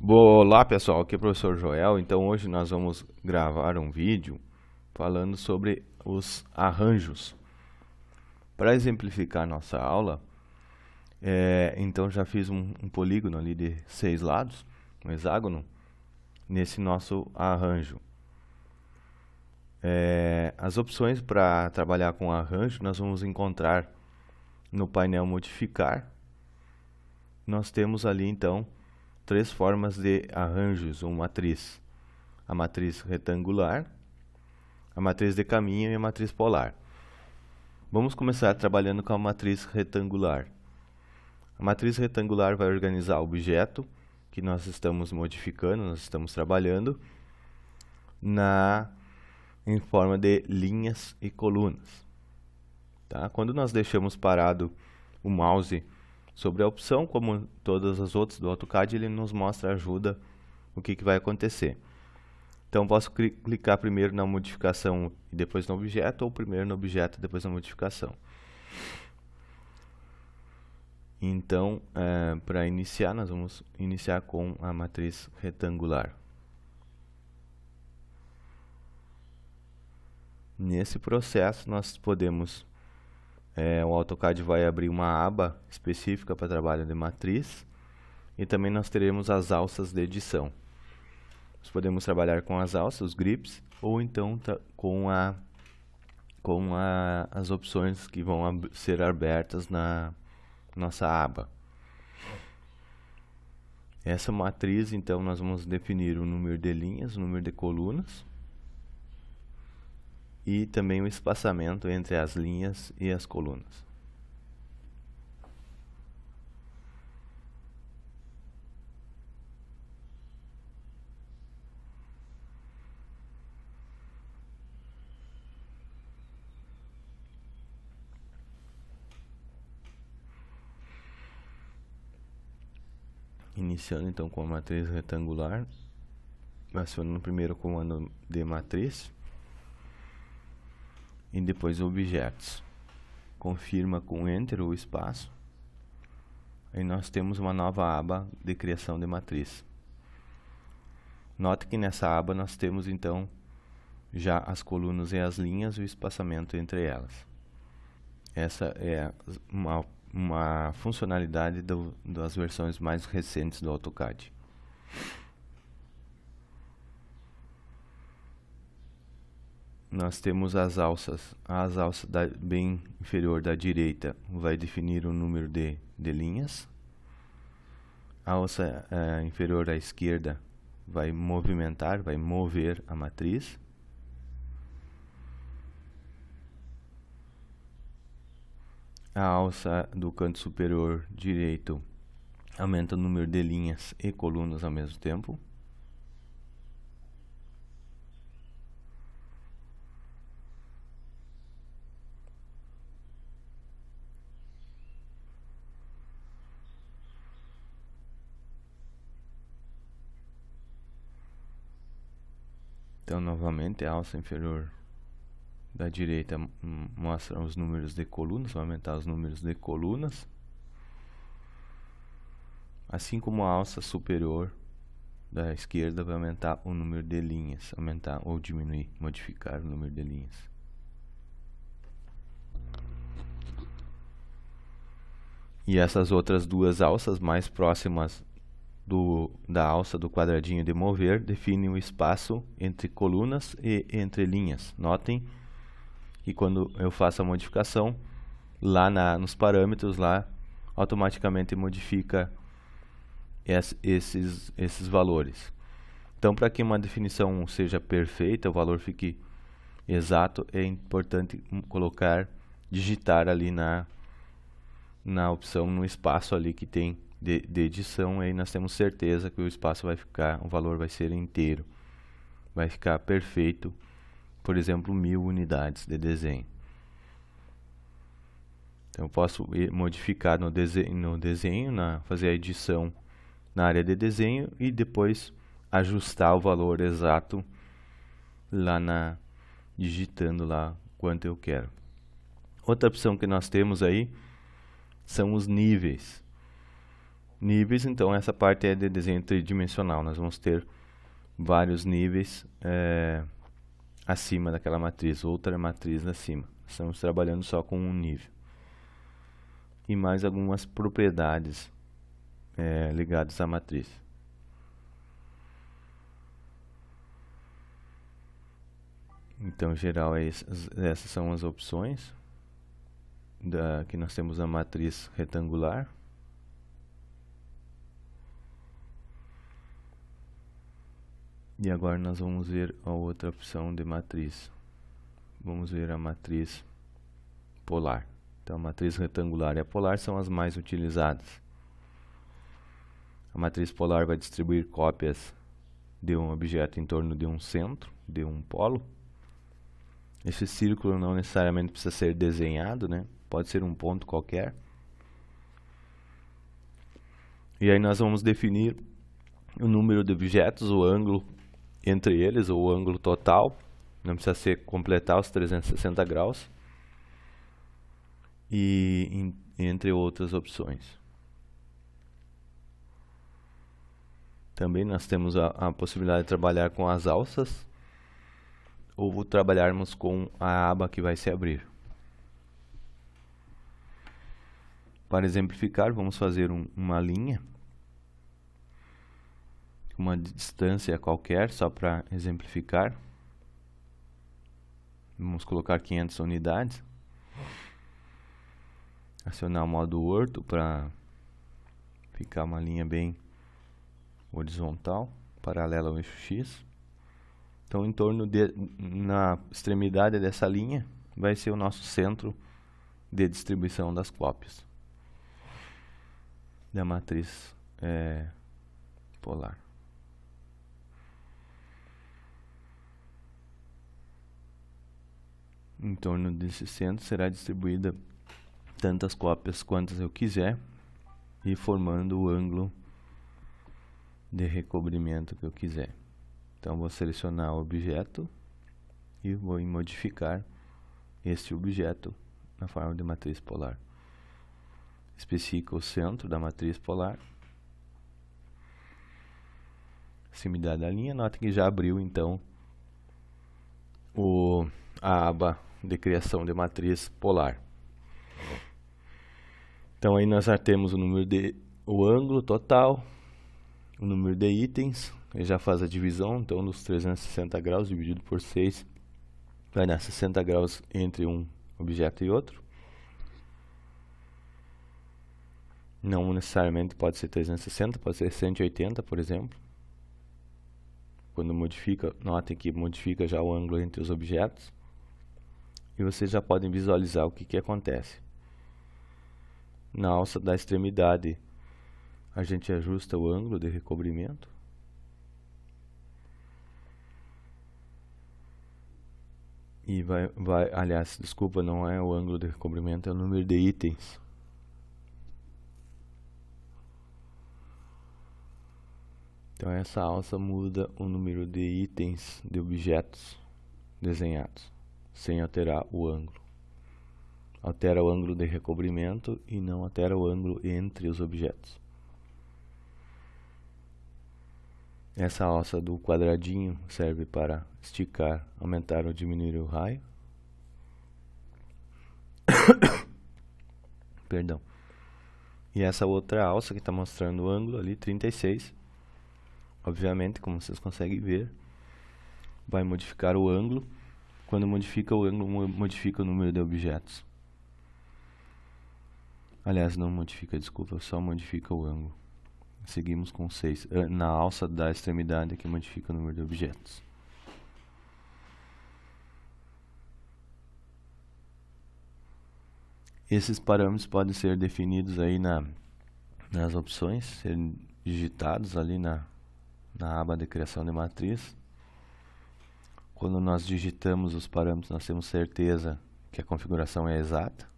Olá pessoal, aqui é o professor Joel. Então hoje nós vamos gravar um vídeo falando sobre os arranjos. Para exemplificar nossa aula, então já fiz um polígono ali de 6 lados, um hexágono, nesse nosso arranjo. As opções para trabalhar com arranjo nós vamos encontrar no painel modificar. Nós temos ali então 3 formas de arranjos ou matriz: a matriz retangular, a matriz de caminho e a matriz polar. Vamos começar trabalhando com a matriz retangular. A matriz retangular vai organizar o objeto que nós estamos modificando, nós estamos trabalhando em forma de linhas e colunas. Tá? Quando nós deixamos parado o mouse sobre a opção, como todas as outras do AutoCAD, ele nos mostra, ajuda o que vai acontecer. Então posso clicar primeiro na modificação e depois no objeto, ou primeiro no objeto e depois na modificação. Então, para iniciar, nós vamos iniciar com a matriz retangular. Nesse processo, nós podemos, o AutoCAD vai abrir uma aba específica para trabalho de matriz, e também nós teremos as alças de edição. Nós podemos trabalhar com as alças, os grips, ou então com as opções que vão ser abertas na nossa aba. Essa matriz, então, nós vamos definir o número de linhas, o número de colunas e também o espaçamento entre as linhas e as colunas. Iniciando então com a matriz retangular, acionando primeiro o comando de matriz e depois objetos. Confirma com Enter o espaço. Aí nós temos uma nova aba de criação de matriz. Note que nessa aba nós temos então já as colunas e as linhas e o espaçamento entre elas. Essa é uma funcionalidade das versões mais recentes do AutoCAD. Nós temos as alças. As alças bem inferior da direita vai definir o número de linhas. A alça inferior à esquerda vai movimentar, vai mover a matriz. A alça do canto superior direito aumenta o número de linhas e colunas ao mesmo tempo. Então, novamente, a alça inferior da direita mostra os números de colunas, vai aumentar os números de colunas. Assim como a alça superior da esquerda vai aumentar o número de linhas, aumentar ou diminuir, modificar o número de linhas. E essas outras duas alças mais próximas da alça do quadradinho de mover definem o espaço entre colunas e entre linhas. Notem que quando eu faço a modificação, lá nos parâmetros, lá automaticamente modifica esses valores. Então, para que uma definição seja perfeita, o valor fique exato, é importante digitar ali na opção, no espaço ali que tem de edição. Aí nós temos certeza que o espaço o valor vai ser inteiro, vai ficar perfeito. Por exemplo, 1000 unidades de desenho. Então eu posso modificar no desenho, fazer a edição na área de desenho e depois ajustar o valor exato lá digitando lá quanto eu quero. Outra opção que nós temos aí são os níveis. Níveis, então essa parte é de desenho tridimensional. Nós vamos ter vários níveis acima daquela matriz, outra matriz acima. Estamos trabalhando só com um nível. E mais algumas propriedades ligadas à matriz. Então, em geral, essas são as opções que nós temos a matriz retangular. E agora nós vamos ver a outra opção de matriz. Vamos ver a matriz polar. Então, a matriz retangular e a polar são as mais utilizadas. A matriz polar vai distribuir cópias de um objeto em torno de um centro, de um polo. Esse círculo não necessariamente precisa ser desenhado, né? Pode ser um ponto qualquer. E aí nós vamos definir o número de objetos, o ângulo entre eles, ou o ângulo total. Não precisa ser completar os 360 graus. E entre outras opções. Também nós temos a possibilidade de trabalhar com as alças, ou trabalharmos com a aba que vai se abrir. Para exemplificar, vamos fazer uma linha, uma distância qualquer, só para exemplificar. Vamos colocar 500 unidades. Acionar o modo orto para ficar uma linha bem horizontal, paralela ao eixo X. Então, na extremidade dessa linha, vai ser o nosso centro de distribuição das cópias da matriz polar. Em torno desse centro será distribuída tantas cópias quantas eu quiser, e formando o ângulo de recobrimento que eu quiser. Então, vou selecionar o objeto e vou modificar este objeto na forma de matriz polar. Especifica o centro da matriz polar. Proximidade da linha. Note que já abriu, então, a aba de criação de matriz polar. Então, aí nós já temos o ângulo total, o número de itens. Ele já faz a divisão, então dos 360 graus dividido por 6 vai dar 60 graus entre um objeto e outro. Não necessariamente pode ser 360, pode ser 180, por exemplo. Quando modifica, notem que modifica já o ângulo entre os objetos. E vocês já podem visualizar o que acontece. Na alça da extremidade, a gente ajusta o ângulo de recobrimento. E aliás, desculpa, não é o ângulo de recobrimento, é o número de itens. Então essa alça muda o número de itens de objetos desenhados, sem alterar o ângulo. Altera o ângulo de recobrimento e não altera o ângulo entre os objetos. Essa alça do quadradinho serve para esticar, aumentar ou diminuir o raio. Perdão. E essa outra alça que está mostrando o ângulo ali, 36. Obviamente, como vocês conseguem ver, vai modificar o ângulo. Quando modifica o ângulo, modifica o número de objetos. Aliás, não modifica, desculpa, só modifica o ângulo. Seguimos com 6. Na alça da extremidade que modifica o número de objetos. Esses parâmetros podem ser definidos aí nas opções, serem digitados ali na aba de criação de matriz. Quando nós digitamos os parâmetros, nós temos certeza que a configuração é exata.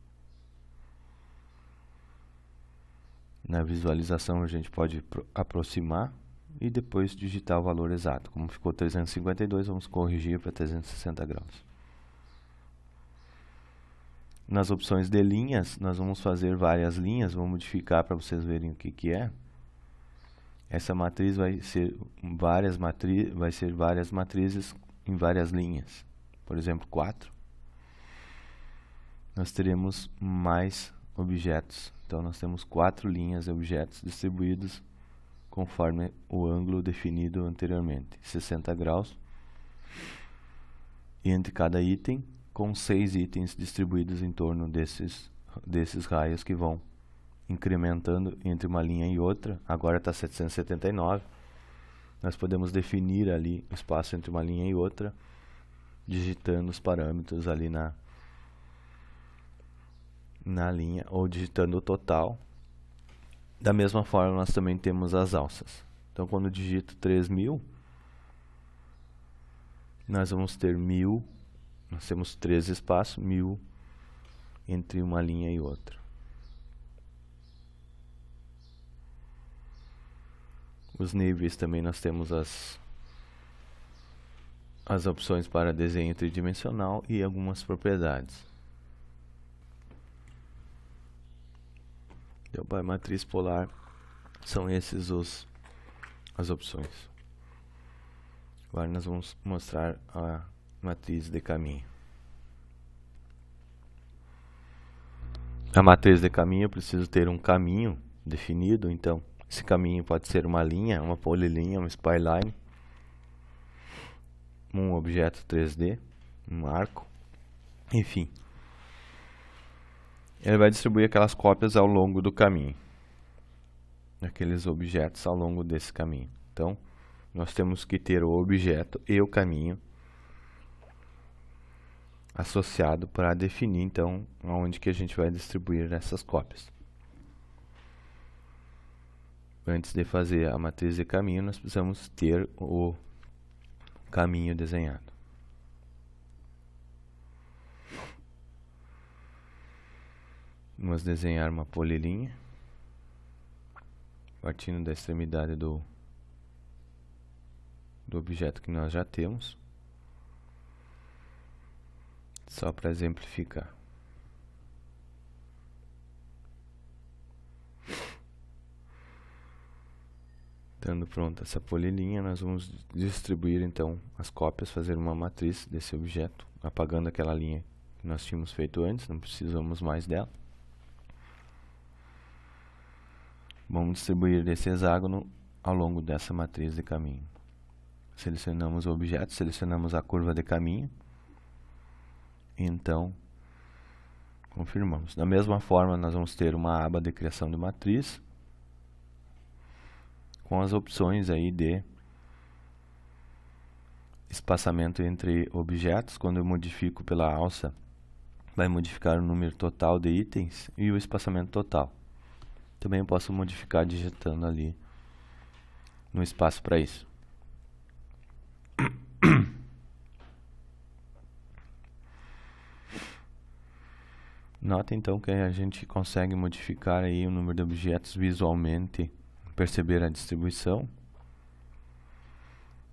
Na visualização a gente pode aproximar e depois digitar o valor exato. Como ficou 352, vamos corrigir para 360 graus. Nas opções de linhas, nós vamos fazer várias linhas, vou modificar para vocês verem o que é. Essa matriz vai ser várias matrizes em várias linhas. Por exemplo, 4. Nós teremos mais objetos. Então nós temos 4 linhas de objetos distribuídos conforme o ângulo definido anteriormente, 60 graus, entre cada item, com 6 itens distribuídos em torno desses raios que vão incrementando entre uma linha e outra. Agora está 779. Nós podemos definir ali o espaço entre uma linha e outra, digitando os parâmetros ali na linha, ou digitando o total. Da mesma forma, nós também temos as alças. Então, quando eu digito 3000, nós vamos ter 1000, nós temos 3 espaços, 1000 entre uma linha e outra. Os níveis também nós temos as opções para desenho tridimensional e algumas propriedades. Então, para a matriz polar, são esses as opções. Agora nós vamos mostrar a matriz de caminho. A matriz de caminho, eu preciso ter um caminho definido. Então, esse caminho pode ser uma linha, uma polilinha, uma spline, um objeto 3D, um arco, enfim. Ele vai distribuir aquelas cópias ao longo do caminho, aqueles objetos ao longo desse caminho. Então, nós temos que ter o objeto e o caminho associado para definir, então, aonde que a gente vai distribuir essas cópias. Antes de fazer a matriz de caminho, nós precisamos ter o caminho desenhado. Vamos desenhar uma polilinha, partindo da extremidade do objeto que nós já temos, só para exemplificar. Estando pronta essa polilinha, nós vamos distribuir então as cópias, fazer uma matriz desse objeto, apagando aquela linha que nós tínhamos feito antes, não precisamos mais dela. Vamos distribuir esse hexágono ao longo dessa matriz de caminho. Selecionamos o objeto, selecionamos a curva de caminho, e então confirmamos. Da mesma forma, nós vamos ter uma aba de criação de matriz, com as opções aí de espaçamento entre objetos. Quando eu modifico pela alça, vai modificar o número total de itens e o espaçamento total. Também eu posso modificar digitando ali no espaço para isso. Nota então que a gente consegue modificar aí o número de objetos visualmente, perceber a distribuição.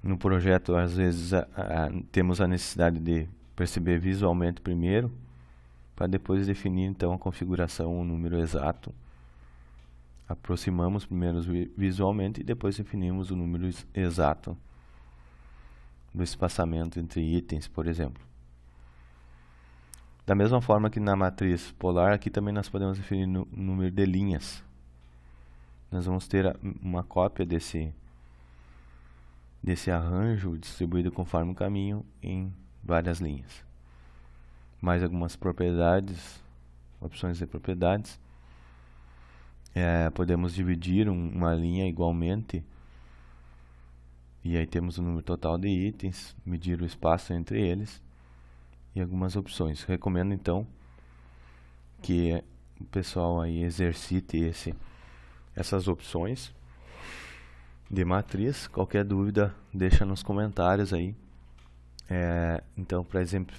No projeto, às vezes, temos a necessidade de perceber visualmente primeiro, para depois definir então a configuração, o número exato. Aproximamos primeiro visualmente e depois definimos o número exato do espaçamento entre itens, por exemplo. Da mesma forma que na matriz polar, aqui também nós podemos definir o número de linhas. Nós vamos ter uma cópia desse arranjo distribuído conforme o caminho em várias linhas. Mais algumas propriedades, opções de propriedades. Podemos dividir uma linha igualmente, e aí temos o número total de itens, medir o espaço entre eles e algumas opções. Recomendo então que o pessoal aí exercite essas opções de matriz. Qualquer dúvida, deixa nos comentários aí. Então, para exemplificar,